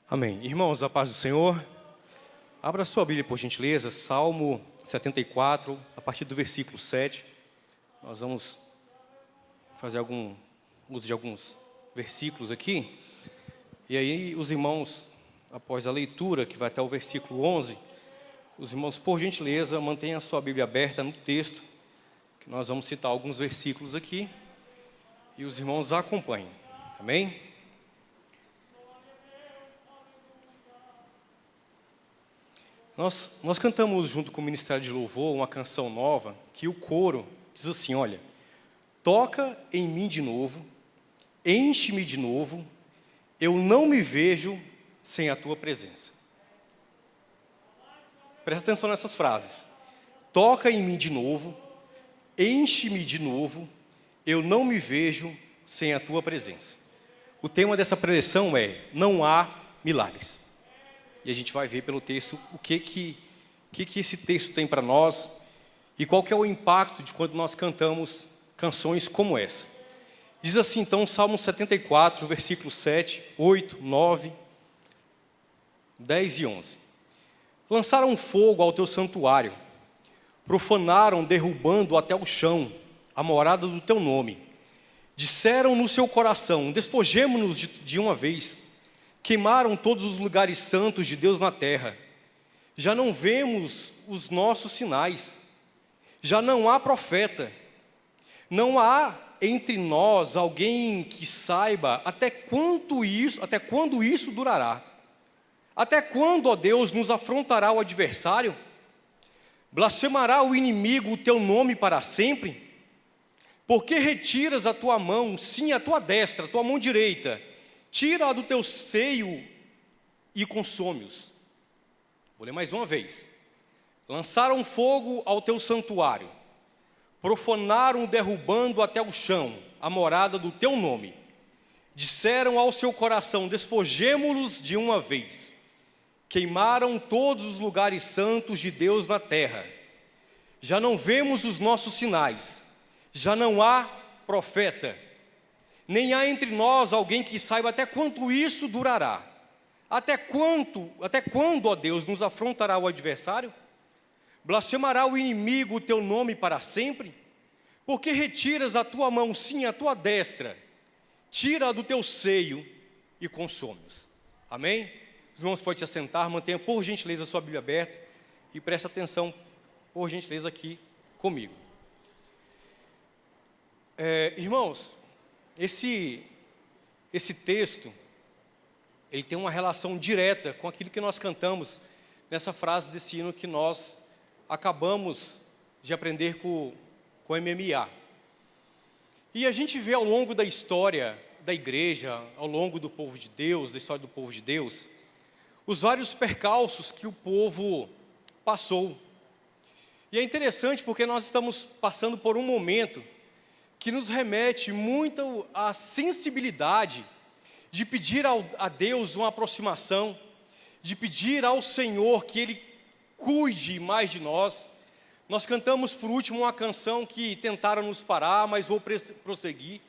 Amém. Irmãos, a paz do Senhor. Abra sua Bíblia, por gentileza, Salmo 74, a partir do versículo 7. Nós vamos fazer uso de alguns versículos aqui. E aí, os irmãos, após a leitura, que vai até o versículo 11, os irmãos, por gentileza, mantenham a sua Bíblia aberta no texto, que nós vamos citar alguns versículos aqui, e os irmãos acompanhem. Amém? Nós cantamos junto com o Ministério de Louvor uma canção nova, que o coro diz assim, olha: toca em mim de novo, enche-me de novo, eu não me vejo sem a tua presença. Presta atenção nessas frases. Toca em mim de novo, enche-me de novo, eu não me vejo sem a tua presença. O tema dessa preleção é: não há milagres. E a gente vai ver pelo texto o que esse texto tem para nós e qual que é o impacto de quando nós cantamos canções como essa. Diz assim então Salmo 74, versículos 7, 8, 9, 10 e 11. Lançaram fogo ao teu santuário, profanaram derrubando até o chão a morada do teu nome. Disseram no seu coração: despojemo-nos de uma vez. Queimaram todos os lugares santos de Deus na terra. Já não vemos os nossos sinais. Já não há profeta. Não há entre nós alguém que saiba até quando isso durará. Até quando, ó Deus, nos afrontará o adversário? Blasfemará o inimigo o teu nome para sempre? Por que retiras a tua mão, sim, a tua destra, a tua mão direita? Tira-a do teu seio e consome-os. Vou ler mais uma vez. Lançaram fogo ao teu santuário, profanaram derrubando até o chão a morada do teu nome. Disseram ao seu coração: despojemo-los de uma vez. Queimaram todos os lugares santos de Deus na terra. Já não vemos os nossos sinais, já não há profeta. Nem há entre nós alguém que saiba até quanto isso durará. Até quando, ó Deus, nos afrontará o adversário? Blasfemará o inimigo o teu nome para sempre? Porque retiras a tua mão, sim, a tua destra, tira-a do teu seio e consome-os. Amém? Os irmãos podem se assentar, mantenha por gentileza a sua Bíblia aberta e preste atenção, por gentileza, aqui comigo. Irmãos, esse texto, ele tem uma relação direta com aquilo que nós cantamos nessa frase desse hino que nós acabamos de aprender com o MMA. E a gente vê ao longo da história da igreja, ao longo do povo de Deus, da história do povo de Deus, os vários percalços que o povo passou. E é interessante porque nós estamos passando por um momento que nos remete muito à sensibilidade de pedir a Deus uma aproximação, de pedir ao Senhor que Ele cuide mais de nós. Nós cantamos por último uma canção que tentaram nos parar, mas vou prosseguir.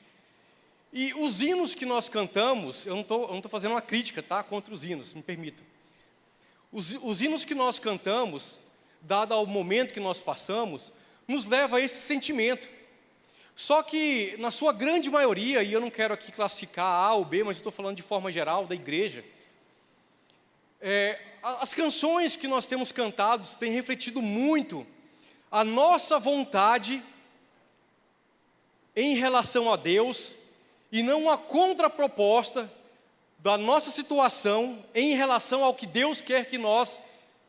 E os hinos que nós cantamos, eu não estou fazendo uma crítica, tá, contra os hinos, me permitam. Os hinos que nós cantamos, dado ao momento que nós passamos, nos leva a esse sentimento. Só que, na sua grande maioria, e eu não quero aqui classificar A ou B, mas eu estou falando de forma geral da igreja, as canções que nós temos cantado têm refletido muito a nossa vontade em relação a Deus e não a contraproposta da nossa situação em relação ao que Deus quer que nós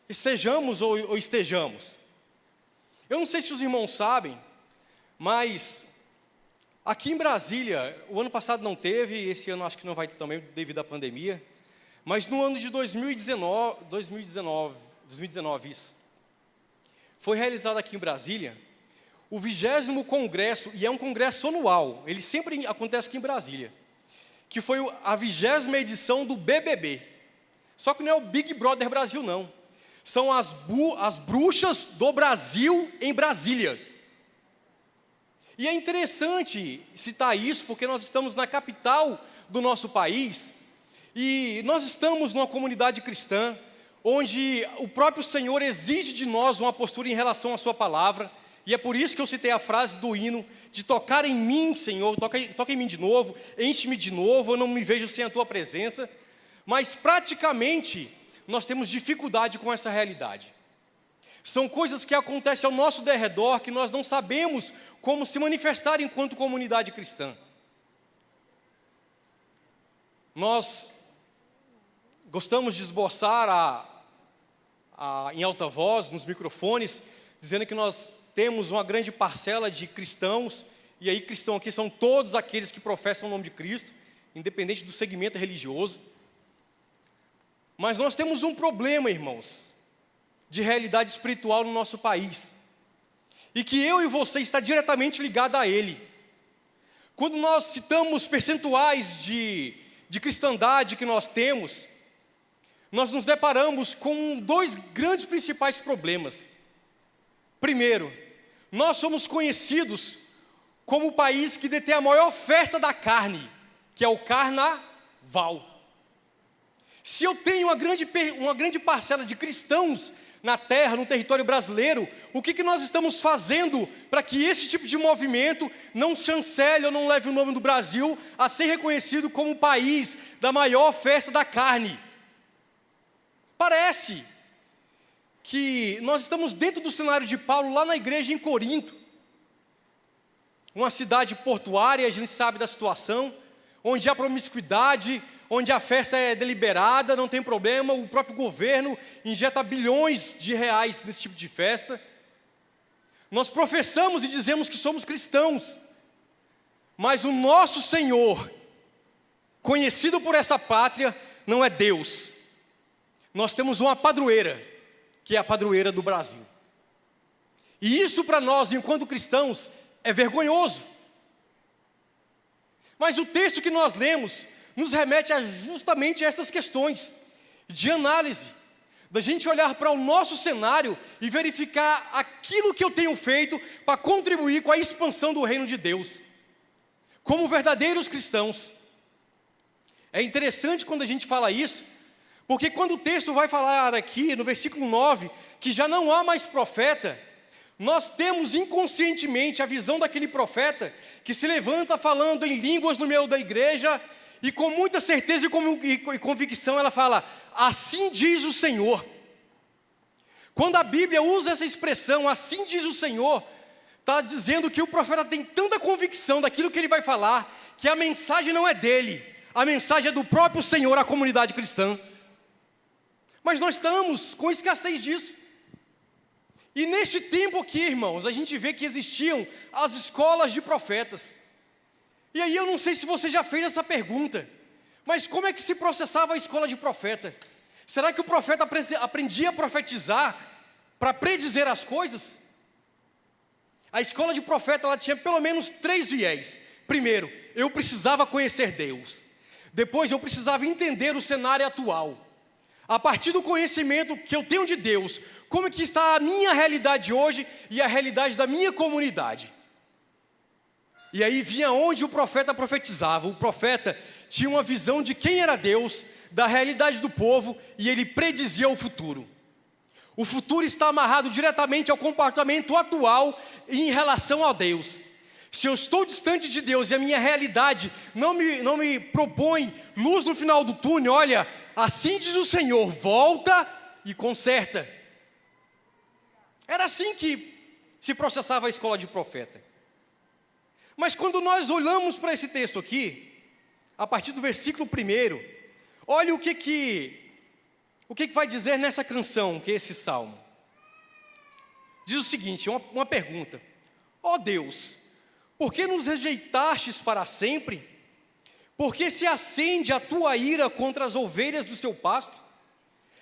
sejamos ou estejamos. Eu não sei se os irmãos sabem, mas aqui em Brasília, o ano passado não teve, esse ano acho que não vai ter também devido à pandemia, mas no ano de 2019 isso, foi realizado aqui em Brasília o 20º congresso, e é um congresso anual, ele sempre acontece aqui em Brasília, que foi a 20ª edição do BBB. Só que não é o Big Brother Brasil não, são as bruxas do Brasil em Brasília. E é interessante citar isso, porque nós estamos na capital do nosso país, E nós estamos numa comunidade cristã, onde o próprio Senhor exige de nós uma postura em relação à sua palavra, e é por isso que eu citei a frase do hino, de tocar em mim, Senhor, toca em mim de novo, enche-me de novo, eu não me vejo sem a tua presença. Mas praticamente, nós temos dificuldade com essa realidade. São coisas que acontecem ao nosso derredor, que nós não sabemos como se manifestar enquanto comunidade cristã. Nós gostamos de esboçar em alta voz, nos microfones, dizendo que nós temos uma grande parcela de cristãos, e aí cristão aqui são todos aqueles que professam o nome de Cristo, independente do segmento religioso. Mas nós temos um problema, irmãos, de realidade espiritual no nosso país, e que eu e você está diretamente ligado a ele. Quando nós citamos percentuais de cristandade que nós temos, nós nos deparamos com dois grandes principais problemas. Primeiro, nós somos conhecidos como o país que detém a maior festa da carne, que é o carnaval. Se eu tenho uma grande parcela de cristãos na terra, no território brasileiro, o que nós estamos fazendo para que esse tipo de movimento não chancele ou não leve o nome do Brasil a ser reconhecido como o país da maior festa da carne? Parece que nós estamos dentro do cenário de Paulo lá na igreja em Corinto, uma cidade portuária, a gente sabe da situação, onde há promiscuidade, onde a festa é deliberada, não tem problema, o próprio governo injeta bilhões de reais nesse tipo de festa. Nós professamos e dizemos que somos cristãos, mas o nosso Senhor, conhecido por essa pátria, não é Deus. Nós temos uma padroeira, que é a padroeira do Brasil. E isso para nós, enquanto cristãos, é vergonhoso. Mas o texto que nós lemos nos remete justamente a essas questões de análise, da gente olhar para o nosso cenário e verificar aquilo que eu tenho feito para contribuir com a expansão do reino de Deus, como verdadeiros cristãos. É interessante quando a gente fala isso, porque quando o texto vai falar aqui, no versículo 9, que já não há mais profeta, nós temos inconscientemente a visão daquele profeta que se levanta falando em línguas no meio da igreja, e com muita certeza e convicção ela fala, assim diz o Senhor. Quando a Bíblia usa essa expressão, assim diz o Senhor, está dizendo que o profeta tem tanta convicção daquilo que ele vai falar, que a mensagem não é dele, a mensagem é do próprio Senhor à comunidade cristã. Mas nós estamos com escassez disso. E neste tempo aqui, irmãos, a gente vê que existiam as escolas de profetas. E aí eu não sei se você já fez essa pergunta, mas como é que se processava a escola de profeta? Será que o profeta aprendia a profetizar para predizer as coisas? A escola de profeta ela tinha pelo menos 3 viés. Primeiro, eu precisava conhecer Deus. Depois eu precisava entender o cenário atual. A partir do conhecimento que eu tenho de Deus, como é que está a minha realidade hoje e a realidade da minha comunidade? E aí vinha onde o profeta profetizava. O profeta tinha uma visão de quem era Deus, da realidade do povo, e ele predizia o futuro. O futuro está amarrado diretamente ao comportamento atual em relação a Deus. Se eu estou distante de Deus e a minha realidade não me propõe luz no final do túnel, olha, assim diz o Senhor, volta e conserta. Era assim que se processava a escola de profeta. Mas quando nós olhamos para esse texto aqui, a partir do versículo 1, olha o que vai dizer nessa canção, que é esse salmo. Diz o seguinte, uma pergunta. Ó Deus, por que nos rejeitastes para sempre? Por que se acende a tua ira contra as ovelhas do seu pasto?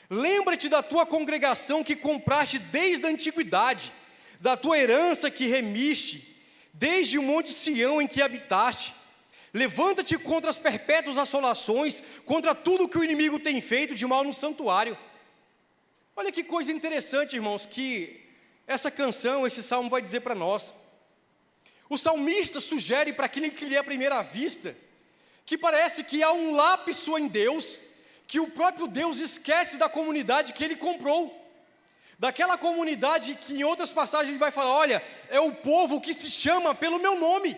Lembra-te da tua congregação que compraste desde a antiguidade, da tua herança que remiste, desde o monte Sião em que habitaste. Levanta-te contra as perpétuas assolações, contra tudo que o inimigo tem feito de mal no santuário. Olha que coisa interessante, irmãos, que essa canção, esse salmo vai dizer para nós. O salmista sugere para aquele que lê à primeira vista, que parece que há um lapso em Deus, que o próprio Deus esquece da comunidade que Ele comprou. Daquela comunidade que em outras passagens Ele vai falar, olha, é o povo que se chama pelo meu nome.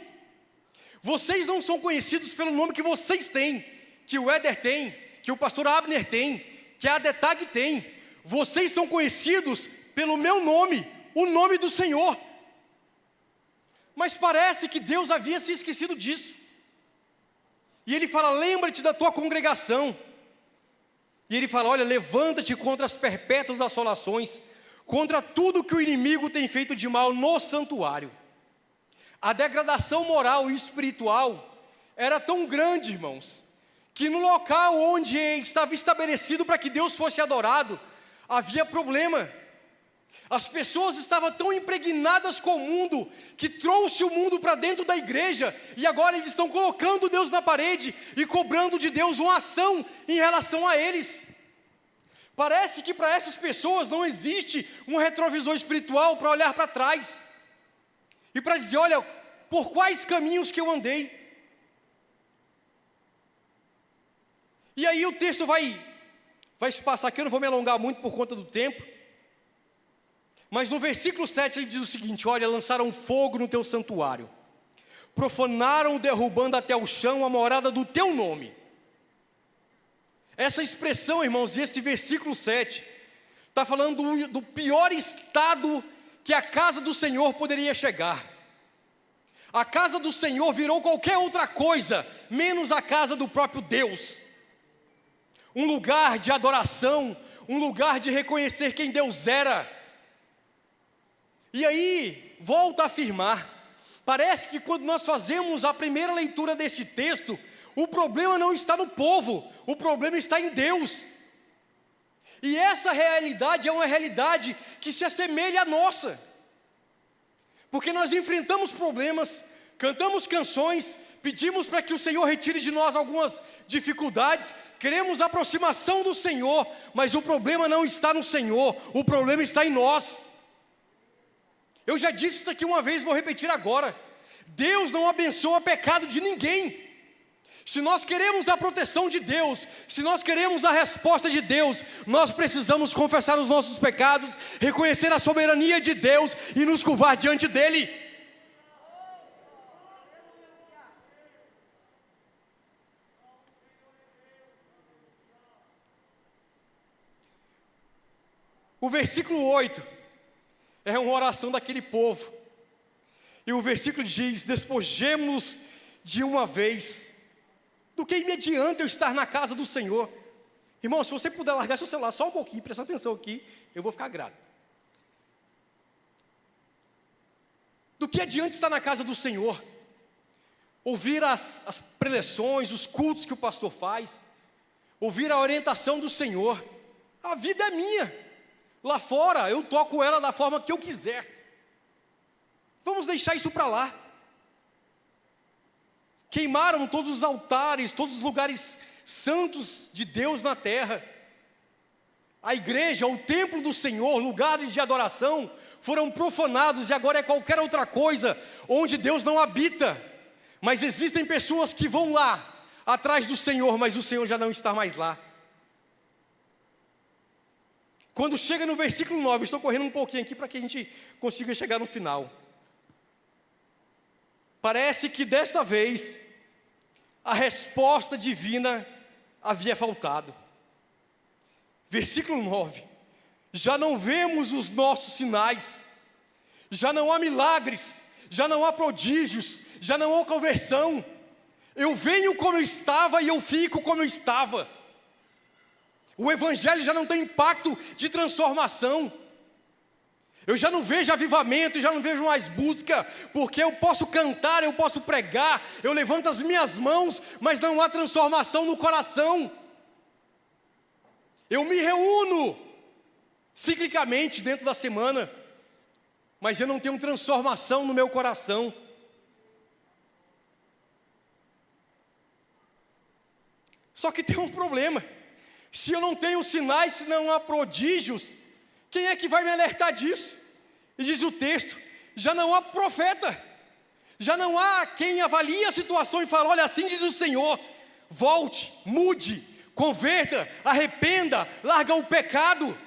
Vocês não são conhecidos pelo nome que vocês têm, que o Éder tem, que o pastor Abner tem, que a Adetag tem. Vocês são conhecidos pelo meu nome, o nome do Senhor. Mas parece que Deus havia se esquecido disso. E Ele fala, lembra-te da tua congregação. E Ele fala, olha, levanta-te contra as perpétuas assolações, contra tudo que o inimigo tem feito de mal no santuário. A degradação moral e espiritual era tão grande, irmãos, que no local onde estava estabelecido para que Deus fosse adorado, havia problema. As pessoas estavam tão impregnadas com o mundo, que trouxe o mundo para dentro da igreja, e agora eles estão colocando Deus na parede, e cobrando de Deus uma ação em relação a eles. Parece que para essas pessoas não existe um retrovisor espiritual para olhar para trás, e para dizer, olha, por quais caminhos que eu andei. E aí o texto vai se passar aqui, eu não vou me alongar muito por conta do tempo. Mas no versículo 7 ele diz o seguinte, olha, lançaram fogo no teu santuário, profanaram derrubando até o chão a morada do teu nome. Essa expressão, irmãos, e esse versículo 7, está falando do pior estado que a casa do Senhor poderia chegar. A casa do Senhor virou qualquer outra coisa, menos a casa do próprio Deus. Um lugar de adoração, um lugar de reconhecer quem Deus era. E aí, volta a afirmar, parece que quando nós fazemos a primeira leitura desse texto, o problema não está no povo, o problema está em Deus. E essa realidade é uma realidade que se assemelha à nossa. Porque nós enfrentamos problemas, cantamos canções, pedimos para que o Senhor retire de nós algumas dificuldades, queremos a aproximação do Senhor, mas o problema não está no Senhor, o problema está em nós. Eu já disse isso aqui uma vez, vou repetir agora. Deus não abençoa pecado de ninguém. Se nós queremos a proteção de Deus, se nós queremos a resposta de Deus, nós precisamos confessar os nossos pecados, reconhecer a soberania de Deus e nos curvar diante dEle. O versículo 8 é uma oração daquele povo. E o versículo diz, despojemo-nos de uma vez. Do que me adianta eu estar na casa do Senhor? Irmão, se você puder largar seu celular só um pouquinho, presta atenção aqui, eu vou ficar grato. Do que adianta estar na casa do Senhor? Ouvir as preleções, os cultos que o pastor faz, ouvir a orientação do Senhor. A vida é minha. Lá fora, eu toco ela da forma que eu quiser. Vamos deixar isso para lá. Queimaram todos os altares, todos os lugares santos de Deus na terra. A igreja, o templo do Senhor, lugares de adoração, foram profanados e agora é qualquer outra coisa onde Deus não habita. Mas existem pessoas que vão lá, atrás do Senhor, mas o Senhor já não está mais lá. Quando chega no versículo 9, estou correndo um pouquinho aqui para que a gente consiga chegar no final. Parece que desta vez, a resposta divina havia faltado. Versículo 9, já não vemos os nossos sinais, já não há milagres, já não há prodígios, já não há conversão. Eu venho como eu estava e eu fico como eu estava. O evangelho já não tem impacto de transformação. Eu já não vejo avivamento, já não vejo mais busca, porque eu posso cantar, eu posso pregar, eu levanto as minhas mãos, mas não há transformação no coração. Eu me reúno ciclicamente dentro da semana, mas eu não tenho transformação no meu coração. Só que tem um problema. Se eu não tenho sinais, se não há prodígios, quem é que vai me alertar disso? E diz o texto, já não há profeta, já não há quem avalie a situação e fala, olha, assim diz o Senhor, volte, mude, converta, arrependa, larga o pecado.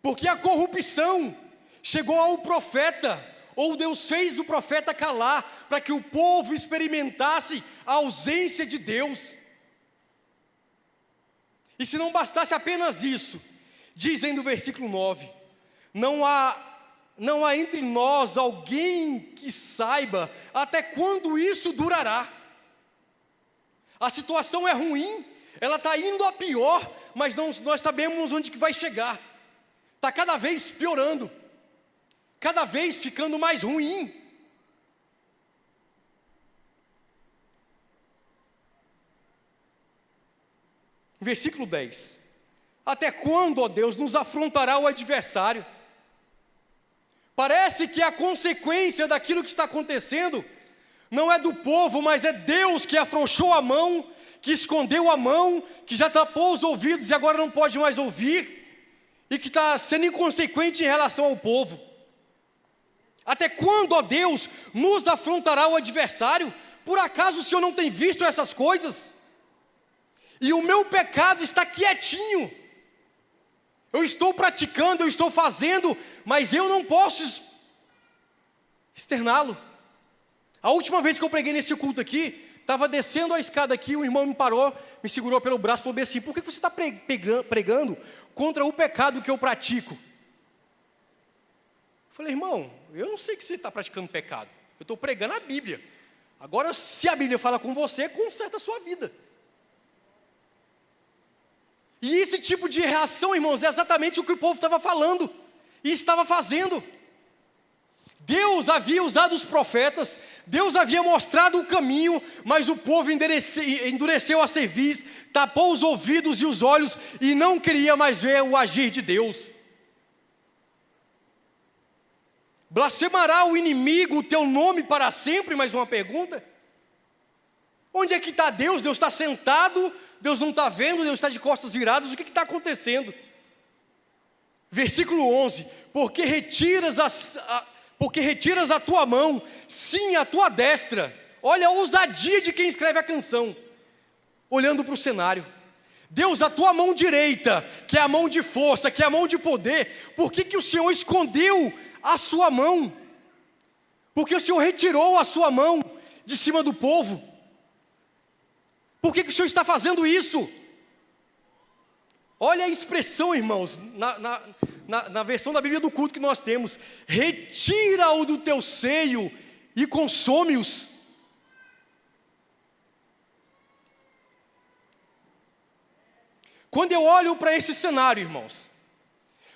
Porque a corrupção chegou ao profeta, ou Deus fez o profeta calar, para que o povo experimentasse a ausência de Deus. E se não bastasse apenas isso, dizem no versículo 9, não há entre nós alguém que saiba até quando isso durará. A situação é ruim, ela está indo a pior, mas nós sabemos onde que vai chegar. Está cada vez piorando, cada vez ficando mais ruim. Versículo 10. Até quando, ó Deus, nos afrontará o adversário? Parece que a consequência daquilo que está acontecendo não é do povo, mas é Deus que afrouxou a mão, que escondeu a mão, que já tapou os ouvidos e agora não pode mais ouvir, e que está sendo inconsequente em relação ao povo. Até quando, ó Deus, nos afrontará o adversário? Por acaso o Senhor não tem visto essas coisas? E o meu pecado está quietinho. Eu estou praticando, eu estou fazendo, mas eu não posso externá-lo. A última vez que eu preguei nesse culto aqui, estava descendo a escada aqui, o irmão me parou, me segurou pelo braço e falou bem assim: por que você está pregando contra o pecado que eu pratico? Eu falei: irmão, eu não sei que você está praticando pecado, eu estou pregando a Bíblia. Agora, se a Bíblia fala com você, conserta a sua vida. E esse tipo de reação, irmãos, é exatamente o que o povo estava falando e estava fazendo. Deus havia usado os profetas, Deus havia mostrado o caminho, mas o povo endureceu a cerviz, tapou os ouvidos e os olhos e não queria mais ver o agir de Deus. Blasfemará o inimigo o teu nome para sempre? Mais uma pergunta. Onde é que está Deus? Deus está sentado, Deus não está vendo, Deus está de costas viradas, o que está acontecendo? Versículo 11, porque retiras a tua mão, sim, a tua destra. Olha a ousadia de quem escreve a canção, olhando para o cenário. Deus, a tua mão direita, que é a mão de força, que é a mão de poder, por que o Senhor escondeu a sua mão? Porque o Senhor retirou a sua mão de cima do povo. Por que o Senhor está fazendo isso? Olha a expressão, irmãos, na versão da Bíblia do culto que nós temos: retira-o do teu seio e consome-os. Quando eu olho para esse cenário, irmãos,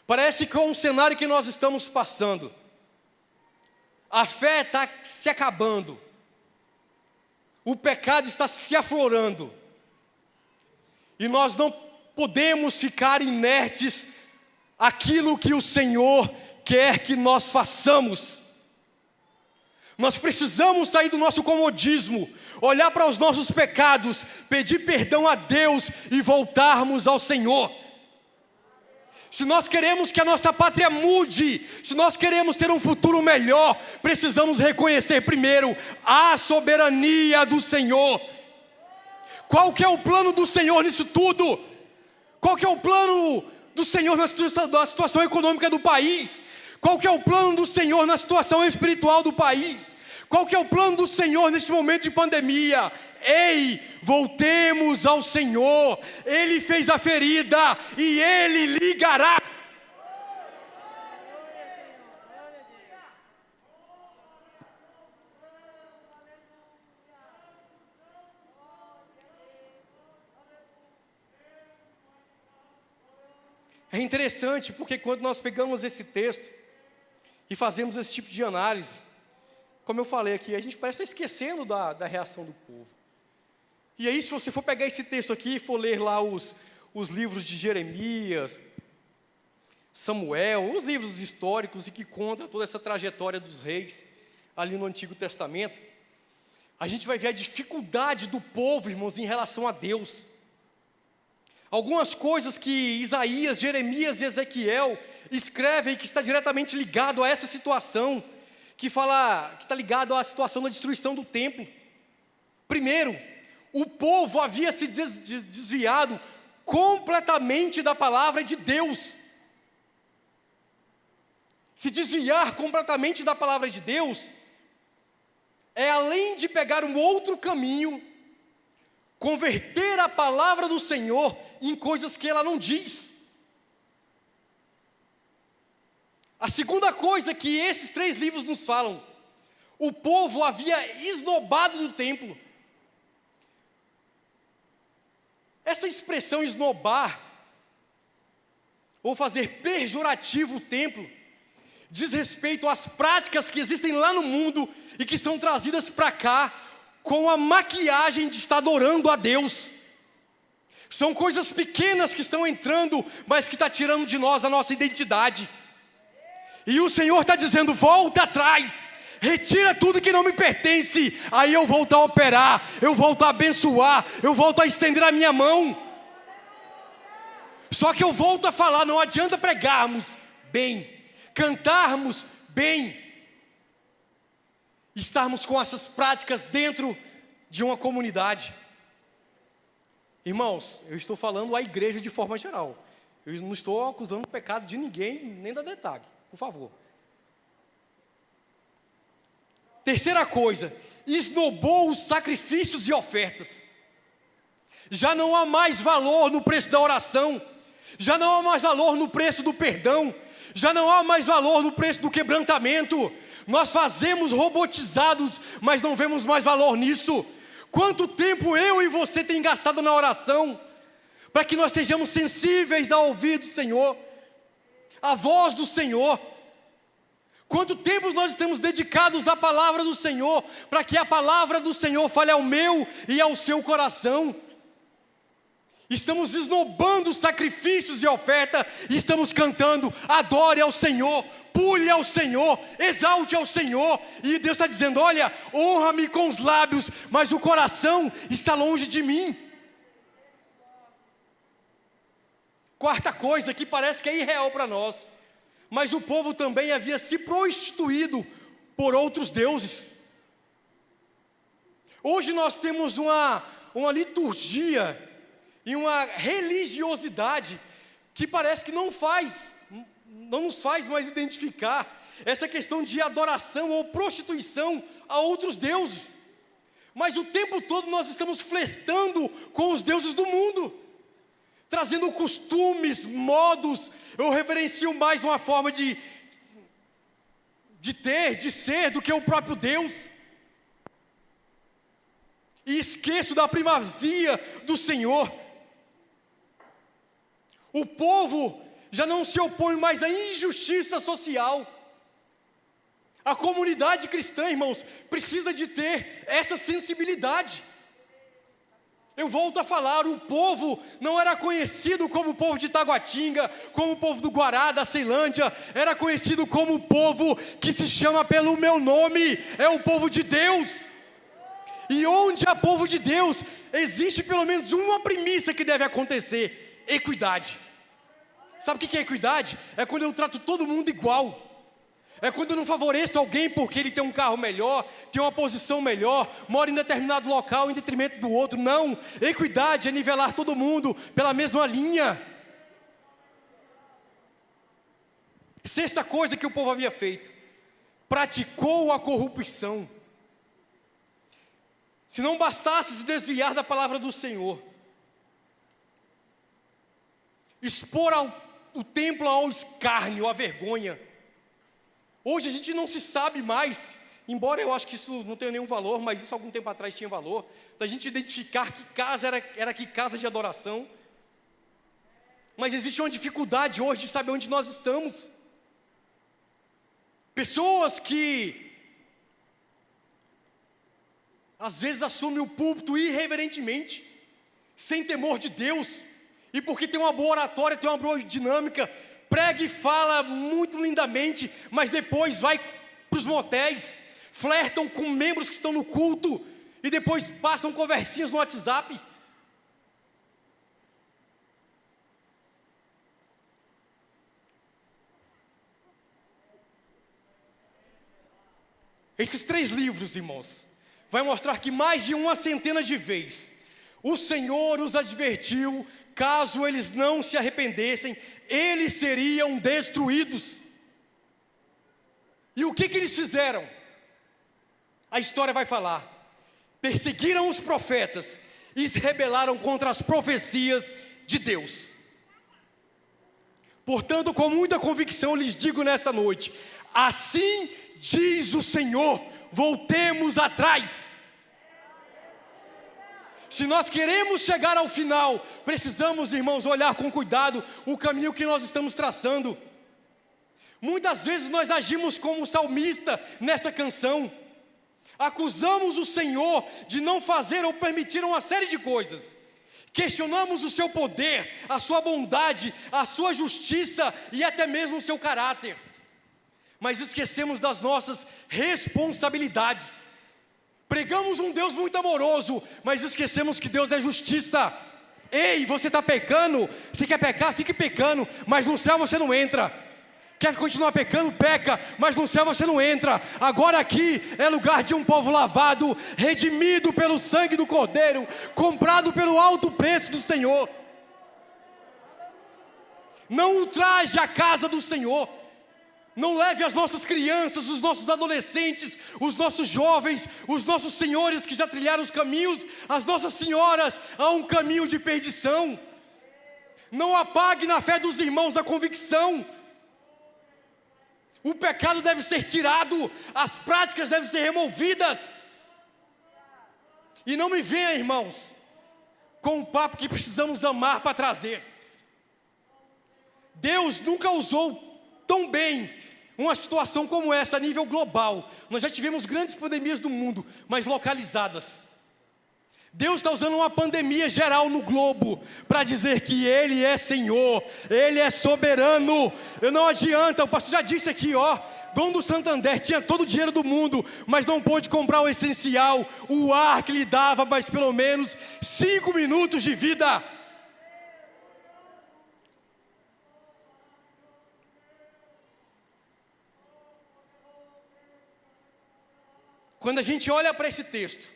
parece que é um cenário que nós estamos passando. A fé está se acabando. O pecado está se aflorando. E nós não podemos ficar inertes àquilo que o Senhor quer que nós façamos. Nós precisamos sair do nosso comodismo, olhar para os nossos pecados, pedir perdão a Deus e voltarmos ao Senhor. Se nós queremos que a nossa pátria mude, se nós queremos ter um futuro melhor, precisamos reconhecer primeiro a soberania do Senhor. Qual que é o plano do Senhor nisso tudo? Qual que é o plano do Senhor na situação econômica do país? Qual que é o plano do Senhor na situação espiritual do país? Qual que é o plano do Senhor nesse momento de pandemia? Ei, voltemos ao Senhor. Ele fez a ferida e Ele ligará. É interessante porque quando nós pegamos esse texto e fazemos esse tipo de análise, como eu falei aqui, a gente parece estar esquecendo da reação do povo. E aí, se você for pegar esse texto aqui e for ler lá os livros de Jeremias, Samuel, os livros históricos e que contam toda essa trajetória dos reis ali no Antigo Testamento, a gente vai ver a dificuldade do povo, irmãos, em relação a Deus. Algumas coisas que Isaías, Jeremias e Ezequiel escrevem que está diretamente ligado a essa situação, que está ligado à situação da destruição do templo. Primeiro, o povo havia se desviado completamente da palavra de Deus. Se desviar completamente da palavra de Deus é, além de pegar um outro caminho, converter a palavra do Senhor em coisas que ela não diz. A segunda coisa que esses 3 livros nos falam: o povo havia esnobado do templo. Essa expressão esnobar, ou fazer pejorativo o templo, diz respeito às práticas que existem lá no mundo e que são trazidas para cá com a maquiagem de estar adorando a Deus. São coisas pequenas que estão entrando, mas que está tirando de nós a nossa identidade. E o Senhor está dizendo: volta atrás, retira tudo que não me pertence, aí eu volto a operar, eu volto a abençoar, eu volto a estender a minha mão. Só que eu volto a falar, não adianta pregarmos bem, cantarmos bem, estarmos com essas práticas dentro de uma comunidade. Irmãos, eu estou falando à igreja de forma geral. Eu não estou acusando o pecado de ninguém, nem da detalhe, por favor. Terceira coisa, esnobou os sacrifícios e ofertas. Já não há mais valor no preço da oração, já não há mais valor no preço do perdão, já não há mais valor no preço do quebrantamento. Nós fazemos robotizados, mas não vemos mais valor nisso. Quanto tempo eu e você tem gastado na oração, para que nós sejamos sensíveis ao ouvir do Senhor, à voz do Senhor? Quanto tempo nós estamos dedicados à palavra do Senhor, para que a palavra do Senhor fale ao meu e ao seu coração? Estamos esnobando sacrifícios e oferta, e estamos cantando: adore ao Senhor, pule ao Senhor, exalte ao Senhor. E Deus está dizendo: olha, honra-me com os lábios, mas o coração está longe de mim. Quarta coisa que parece que é irreal para nós, mas o povo também havia se prostituído por outros deuses. Hoje nós temos uma liturgia e uma religiosidade que parece que não nos faz mais identificar essa questão de adoração ou prostituição a outros deuses. Mas o tempo todo nós estamos flertando com os deuses do mundo, trazendo costumes, modos. Eu reverencio mais uma forma de ter, de ser, do que o próprio Deus. E esqueço da primazia do Senhor. O povo já não se opõe mais à injustiça social. A comunidade cristã, irmãos, precisa de ter essa sensibilidade. Eu volto a falar, o povo não era conhecido como o povo de Taguatinga, como o povo do Guará, da Ceilândia, era conhecido como o povo que se chama pelo meu nome, é o povo de Deus. E onde há povo de Deus, existe pelo menos uma premissa que deve acontecer: equidade. Sabe o que é equidade? É quando eu trato todo mundo igual. É quando eu não favoreço alguém porque ele tem um carro melhor, tem uma posição melhor, mora em determinado local em detrimento do outro. Não, equidade é nivelar todo mundo pela mesma linha. Sexta coisa que o povo havia feito: praticou a corrupção. Se não bastasse se desviar da palavra do Senhor, expor o templo ao escárnio, à vergonha. Hoje a gente não se sabe mais, embora eu acho que isso não tenha nenhum valor, mas isso algum tempo atrás tinha valor, da gente identificar que casa era que casa de adoração. Mas existe uma dificuldade hoje de saber onde nós estamos. Pessoas que às vezes assumem o púlpito irreverentemente, sem temor de Deus, e porque tem uma boa oratória, tem uma boa dinâmica, prega e fala muito lindamente, mas depois vai para os motéis, flertam com membros que estão no culto, e depois passam conversinhas no WhatsApp. Esses 3 livros, irmãos, vai mostrar que mais de uma centena de vezes o Senhor os advertiu, caso eles não se arrependessem, eles seriam destruídos. E o que eles fizeram? A história vai falar. Perseguiram os profetas e se rebelaram contra as profecias de Deus. Portanto, com muita convicção lhes digo nesta noite: assim diz o Senhor, voltemos atrás. Se nós queremos chegar ao final, precisamos, irmãos, olhar com cuidado o caminho que nós estamos traçando. Muitas vezes nós agimos como o salmista nessa canção. Acusamos o Senhor de não fazer ou permitir uma série de coisas. Questionamos o seu poder, a sua bondade, a sua justiça e até mesmo o seu caráter. Mas esquecemos das nossas responsabilidades. Pregamos um Deus muito amoroso, mas esquecemos que Deus é justiça. Ei, você está pecando, você quer pecar, fique pecando, mas no céu você não entra. Quer continuar pecando, peca, mas no céu você não entra. Agora aqui é lugar de um povo lavado, redimido pelo sangue do Cordeiro, comprado pelo alto preço do Senhor. Não ultraje a casa do Senhor. Não leve as nossas crianças, os nossos adolescentes, os nossos jovens, os nossos senhores que já trilharam os caminhos, as nossas senhoras, a um caminho de perdição. Não apague na fé dos irmãos a convicção. O pecado deve ser tirado, as práticas devem ser removidas. E não me venha, irmãos, com um papo que precisamos amar para trazer. Deus nunca usou tão bem uma situação como essa a nível global. Nós já tivemos grandes pandemias do mundo, mas localizadas. Deus está usando uma pandemia geral no globo para dizer que Ele é Senhor, Ele é soberano. Não adianta, o pastor já disse aqui, dono do Santander tinha todo o dinheiro do mundo, mas não pôde comprar o essencial, o ar que lhe dava mais pelo menos 5 minutos de vida. Quando a gente olha para esse texto,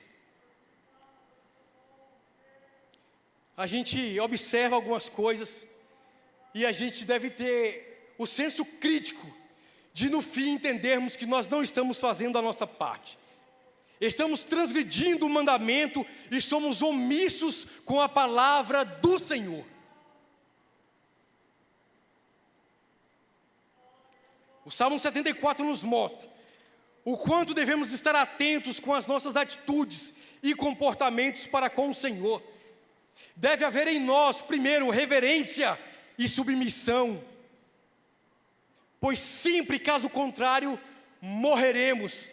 a gente observa algumas coisas e a gente deve ter o senso crítico de no fim entendermos que nós não estamos fazendo a nossa parte. Estamos transgredindo o mandamento e somos omissos com a palavra do Senhor. O Salmo 74 nos mostra o quanto devemos estar atentos com as nossas atitudes e comportamentos para com o Senhor. Deve haver em nós, primeiro, reverência e submissão, pois sempre, caso contrário, morreremos.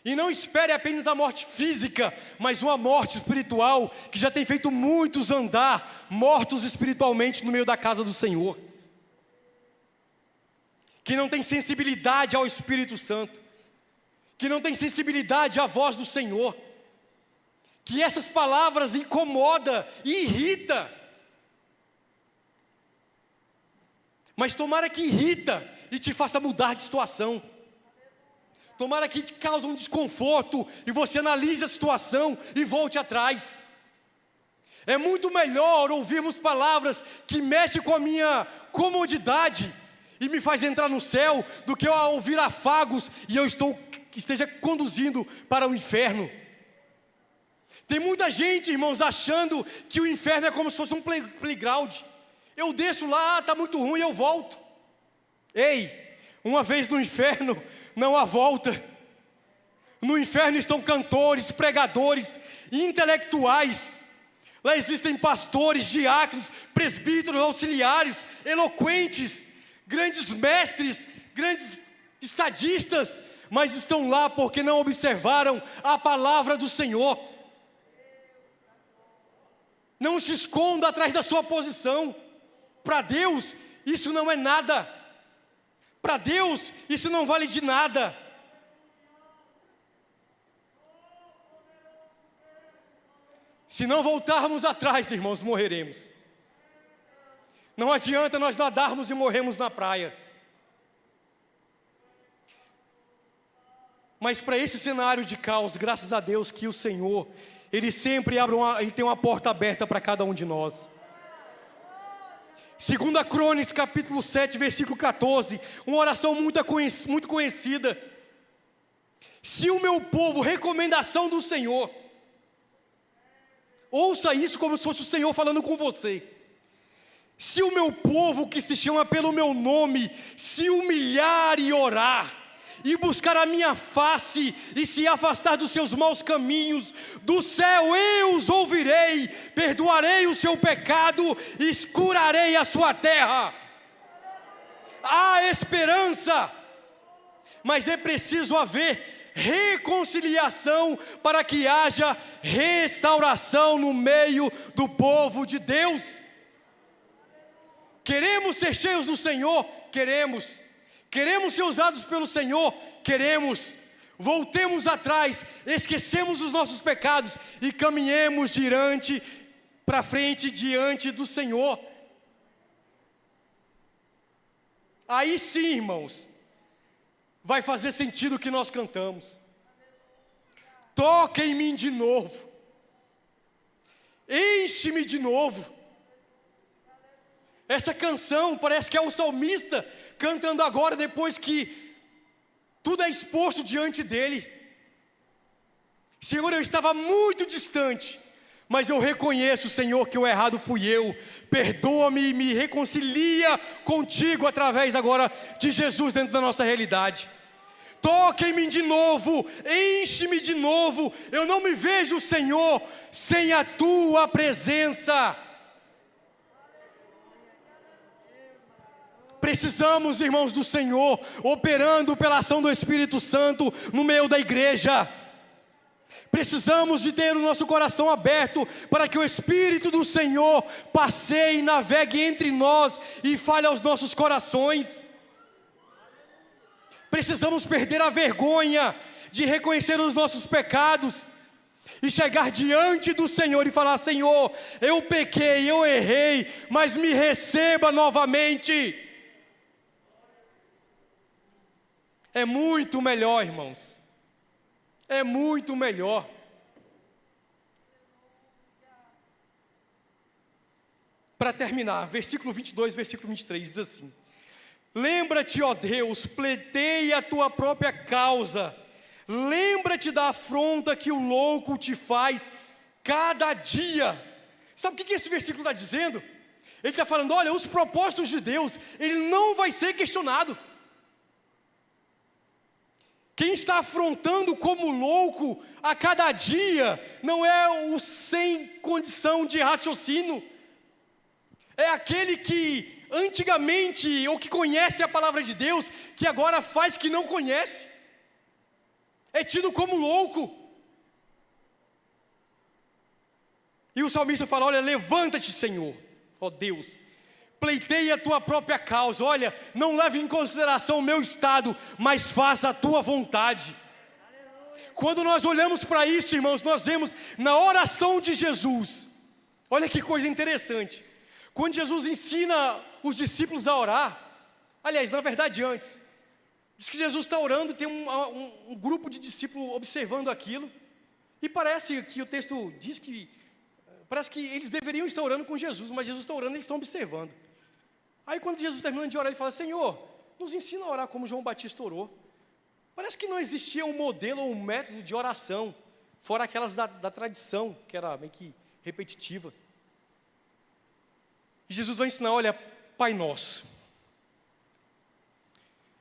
E não espere apenas a morte física, mas uma morte espiritual, que já tem feito muitos andar mortos espiritualmente no meio da casa do Senhor, que não tem sensibilidade ao Espírito Santo, que não tem sensibilidade à voz do Senhor, que essas palavras incomoda e irrita. Mas tomara que irrita e te faça mudar de situação. Tomara que te cause um desconforto e você analise a situação e volte atrás. É muito melhor ouvirmos palavras que mexem com a minha comodidade e me faz entrar no céu, do que eu ouvir afagos e eu esteja conduzindo para o inferno. Tem muita gente, irmãos, achando que o inferno é como se fosse um playground. Eu desço lá, está muito ruim, eu volto. Ei, uma vez no inferno, não há volta. No inferno estão cantores, pregadores, intelectuais. Lá existem pastores, diáconos, presbíteros, auxiliares, eloquentes, grandes mestres, grandes estadistas, mas estão lá porque não observaram a palavra do Senhor. Não se esconda atrás da sua posição. Para Deus, isso não é nada. Para Deus, isso não vale de nada. Se não voltarmos atrás, irmãos, morreremos. Não adianta nós nadarmos e morrermos na praia. Mas para esse cenário de caos, graças a Deus que o Senhor, Ele sempre Ele tem uma porta aberta para cada um de nós. 2 Crônicas, capítulo 7, versículo 14, uma oração muito conhecida. Se o meu povo, recomendação do Senhor, ouça isso como se fosse o Senhor falando com você. Se o meu povo que se chama pelo meu nome, se humilhar e orar, e buscar a minha face, e se afastar dos seus maus caminhos, do céu eu os ouvirei, perdoarei o seu pecado, e curarei a sua terra. Há esperança, mas é preciso haver reconciliação para que haja restauração no meio do povo de Deus. Queremos ser cheios do Senhor? Queremos. Queremos ser usados pelo Senhor? Queremos. Voltemos atrás, esquecemos os nossos pecados e caminhemos para frente diante do Senhor. Aí sim, irmãos, vai fazer sentido o que nós cantamos. Toca em mim de novo, enche-me de novo. Essa canção parece que é o salmista cantando agora, depois que tudo é exposto diante dele. Senhor, eu estava muito distante, mas eu reconheço, Senhor, que o errado fui eu. Perdoa-me e me reconcilia contigo através agora de Jesus dentro da nossa realidade. Toca em mim de novo, enche-me de novo. Eu não me vejo, Senhor, sem a tua presença. Precisamos, irmãos do Senhor, operando pela ação do Espírito Santo no meio da igreja. Precisamos de ter o nosso coração aberto para que o Espírito do Senhor passeie e navegue entre nós e fale aos nossos corações. Precisamos perder a vergonha de reconhecer os nossos pecados e chegar diante do Senhor e falar: Senhor, eu pequei, eu errei, mas me receba novamente. É muito melhor, irmãos. É muito melhor. Para terminar, versículo 22, versículo 23, diz assim: lembra-te, ó Deus, pleiteia a tua própria causa. Lembra-te da afronta que o louco te faz cada dia. Sabe o que esse versículo está dizendo? Ele está falando: olha, os propósitos de Deus, ele não vai ser questionado. Quem está afrontando como louco a cada dia não é o sem condição de raciocínio, é aquele que antigamente, ou que conhece a palavra de Deus, que agora faz que não conhece, é tido como louco. E o salmista fala: olha, levanta-te, Senhor, ó Deus, pleiteia a tua própria causa. Olha, não leve em consideração o meu estado, mas faça a tua vontade. Quando nós olhamos para isso, irmãos, nós vemos na oração de Jesus. Olha que coisa interessante. Quando Jesus ensina os discípulos a orar, aliás, na verdade antes, diz que Jesus está orando, tem um grupo de discípulos observando aquilo, e parece que o texto diz que, parece que eles deveriam estar orando com Jesus, mas Jesus está orando e eles estão observando. Aí quando Jesus termina de orar, ele fala: Senhor, nos ensina a orar como João Batista orou. Parece que não existia um modelo ou um método de oração, fora aquelas da tradição, que era meio que repetitiva. E Jesus vai ensinar: olha, Pai Nosso.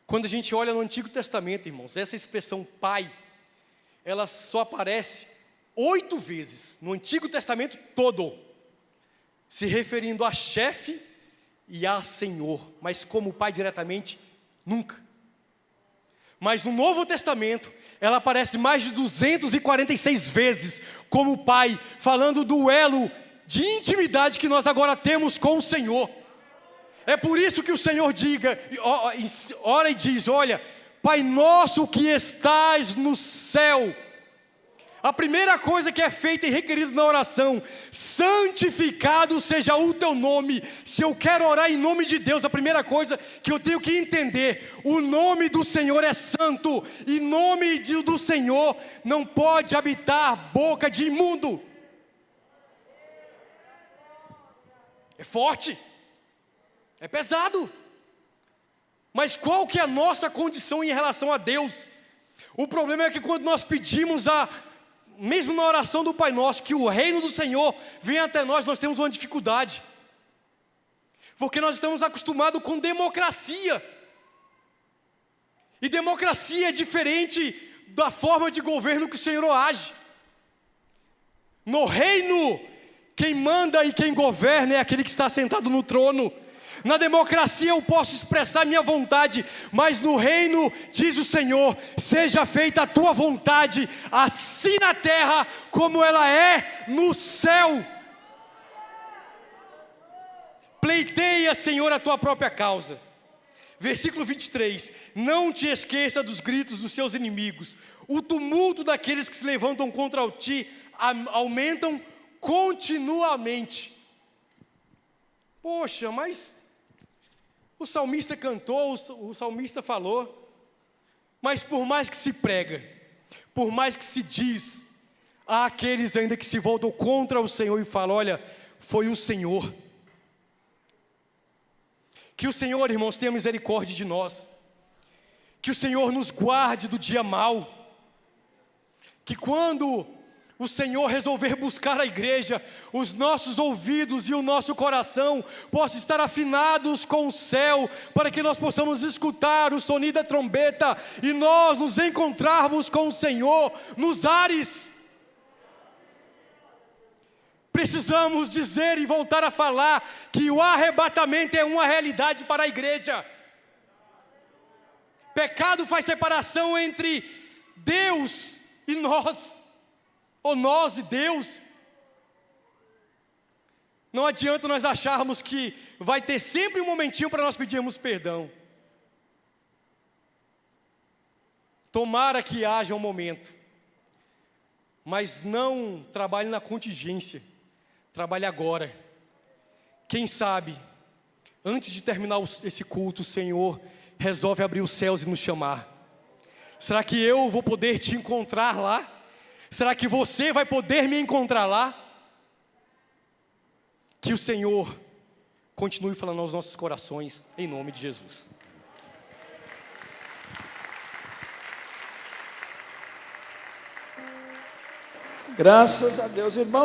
Quando a gente olha no Antigo Testamento, irmãos, essa expressão Pai, ela só aparece 8 vezes no Antigo Testamento todo, se referindo a chefe e a Senhor, mas como Pai diretamente, nunca. Mas no Novo Testamento, ela aparece mais de 246 vezes como Pai, falando do elo de intimidade que nós agora temos com o Senhor. É por isso que o Senhor ora e diz: olha, Pai nosso que estás no céu, A primeira coisa que é feita e requerida na oração: santificado seja o teu nome. Se eu quero orar em nome de Deus, a primeira coisa que eu tenho que entender: o nome do Senhor é santo, e nome do Senhor não pode habitar boca de imundo. É forte, é pesado. Mas qual que é a nossa condição em relação a Deus? O problema é que quando nós pedimos mesmo na oração do Pai Nosso, que o reino do Senhor venha até nós, nós temos uma dificuldade. Porque nós estamos acostumados com democracia. E democracia é diferente da forma de governo que o Senhor age. No reino, quem manda e quem governa é aquele que está sentado no trono. Na democracia eu posso expressar minha vontade, mas no reino, diz o Senhor, seja feita a tua vontade, assim na terra como ela é no céu. Pleiteia, Senhor, a tua própria causa. Versículo 23, não te esqueça dos gritos dos seus inimigos, o tumulto daqueles que se levantam contra ti aumentam continuamente. Poxa, mas o salmista cantou, o salmista falou, mas por mais que se prega, por mais que se diz, há aqueles ainda que se voltam contra o Senhor e falam: olha, foi o Senhor. Que o Senhor, irmãos, tenha misericórdia de nós, que o Senhor nos guarde do dia mau, que quando o Senhor resolver buscar a igreja, os nossos ouvidos e o nosso coração possam estar afinados com o céu, para que nós possamos escutar o sonido da trombeta e nós nos encontrarmos com o Senhor nos ares. Precisamos dizer e voltar a falar que o arrebatamento é uma realidade para a igreja. Pecado faz separação entre Deus e nós, ou nós e Deus. Não adianta nós acharmos que vai ter sempre um momentinho para nós pedirmos perdão. Tomara que haja um momento, mas não trabalhe na contingência, trabalhe agora. Quem sabe, antes de terminar esse culto, o Senhor resolve abrir os céus e nos chamar. Será que eu vou poder te encontrar lá? Será que você vai poder me encontrar lá? Que o Senhor continue falando aos nossos corações, em nome de Jesus. Graças a Deus, irmão.